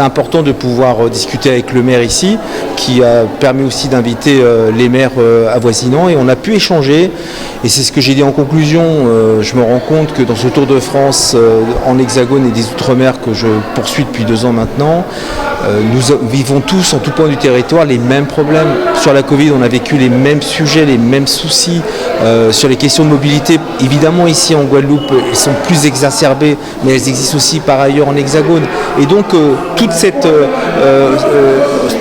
c'était important de pouvoir discuter avec le maire ici, qui a permis aussi d'inviter les maires avoisinants, et on a pu échanger. Et c'est ce que j'ai dit en conclusion. Je me rends compte que dans ce Tour de France en Hexagone et des Outre-mer que je poursuis depuis 2 ans maintenant, nous vivons tous en tout point du territoire les mêmes problèmes. Sur la Covid, on a vécu les mêmes sujets, les mêmes soucis. Sur les questions de mobilité, évidemment ici en Guadeloupe, elles sont plus exacerbées, mais elles existent aussi par ailleurs en Hexagone. Et donc tout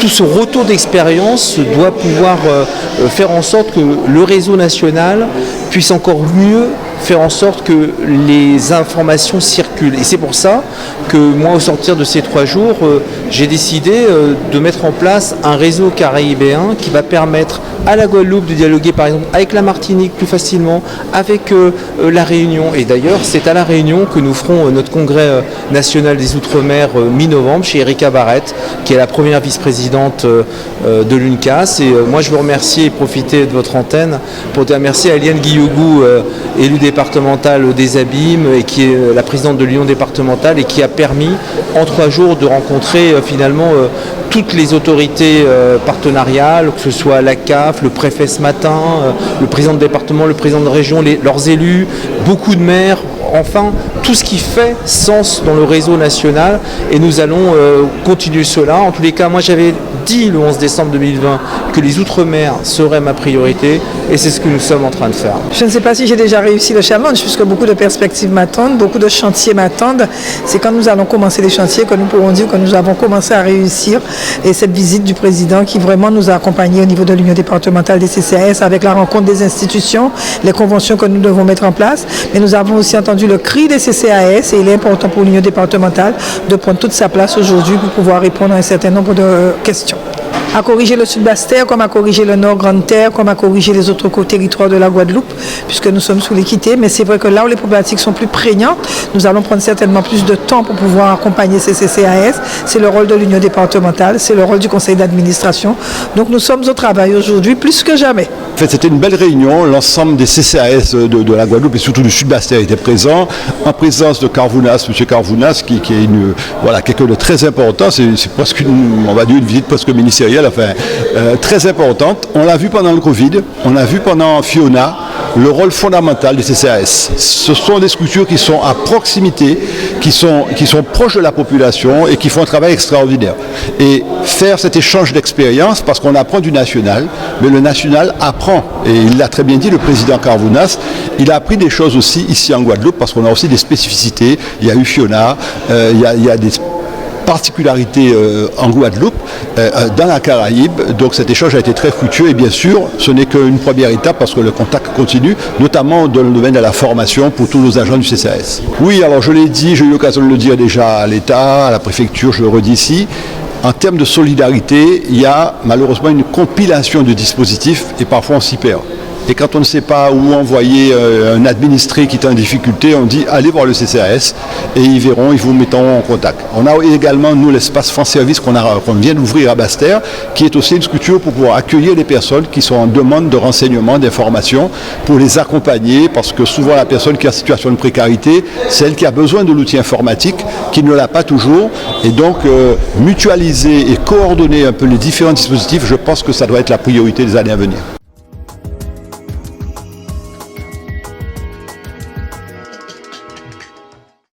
ce retour d'expérience doit pouvoir faire en sorte que le réseau national puisse encore mieux faire en sorte que les informations circulent. Et c'est pour ça que moi, au sortir de ces 3 jours, j'ai décidé de mettre en place un réseau caribéen qui va permettre à la Guadeloupe de dialoguer par exemple avec la Martinique plus facilement, avec la Réunion. Et d'ailleurs, c'est à la Réunion que nous ferons notre congrès national des Outre-mer mi-novembre chez Erika Barrette, qui est la première vice-présidente de l'UNCAS. Et moi, je vous remercie et profiter de votre antenne pour te remercier à Eliane Guillougou, élue départementale des Abîmes et qui est la présidente de l'Union départementale et qui a permis en 3 jours de rencontrer finalement toutes les autorités partenariales, que ce soit la CAF, le préfet ce matin, le président de département, le président de région, leurs élus, beaucoup de maires, enfin tout ce qui fait sens dans le réseau national, et nous allons continuer cela. En tous les cas, moi j'avais dit le 11 décembre 2020 que les Outre-mer seraient ma priorité, et c'est ce que nous sommes en train de faire. Je ne sais pas si j'ai déjà réussi le challenge, puisque beaucoup de perspectives m'attendent, beaucoup de chantiers m'attendent. C'est quand nous allons commencer les chantiers que nous pourrons dire que nous avons commencé à réussir. Et cette visite du président qui vraiment nous a accompagnés au niveau de l'Union départementale des CCAS avec la rencontre des institutions, les conventions que nous devons mettre en place. Mais nous avons aussi entendu le cri des CCAS, et il est important pour l'Union départementale de prendre toute sa place aujourd'hui pour pouvoir répondre à un certain nombre de questions. À corriger le Sud-Basse-Terre, comme à corriger le Nord-Grande-Terre, comme à corriger les autres territoires de la Guadeloupe, puisque nous sommes sous l'équité. Mais c'est vrai que là où les problématiques sont plus prégnantes, nous allons prendre certainement plus de temps pour pouvoir accompagner ces CCAS. C'est le rôle de l'Union départementale, c'est le rôle du conseil d'administration. Donc nous sommes au travail aujourd'hui plus que jamais. En fait, c'était une belle réunion. L'ensemble des CCAS de la Guadeloupe et surtout du Sud-Basse-Terre étaient présents, en présence de Carvounas, M. Carvounas, qui est quelqu'un de très important. C'est presque on va dire une visite presque ministérielle. Enfin, très importante. On l'a vu pendant le Covid, on a vu pendant Fiona le rôle fondamental des CCAS. Ce sont des structures qui sont à proximité, qui sont proches de la population et qui font un travail extraordinaire. Et faire cet échange d'expérience, parce qu'on apprend du national, mais le national apprend. Et il l'a très bien dit, le président Carvounas, il a appris des choses aussi ici en Guadeloupe, parce qu'on a aussi des spécificités. Il y a eu Fiona, il y a des particularité en Guadeloupe, dans la Caraïbe. Donc cet échange a été très fructueux et bien sûr, ce n'est qu'une première étape parce que le contact continue, notamment dans le domaine de la formation pour tous nos agents du CCAS. Oui, alors je l'ai dit, j'ai eu l'occasion de le dire déjà à l'État, à la préfecture, je le redis ici. En termes de solidarité, il y a malheureusement une compilation de dispositifs et parfois on s'y perd. Et quand on ne sait pas où envoyer un administré qui est en difficulté, on dit allez voir le CCAS et ils verront, ils vous mettront en contact. On a également, nous, l'espace France Service qu'on vient d'ouvrir à Basse-Terre, qui est aussi une structure pour pouvoir accueillir les personnes qui sont en demande de renseignements, d'informations, pour les accompagner, parce que souvent la personne qui est en situation de précarité, c'est elle qui a besoin de l'outil informatique, qui ne l'a pas toujours. Et donc, mutualiser et coordonner un peu les différents dispositifs, je pense que ça doit être la priorité des années à venir.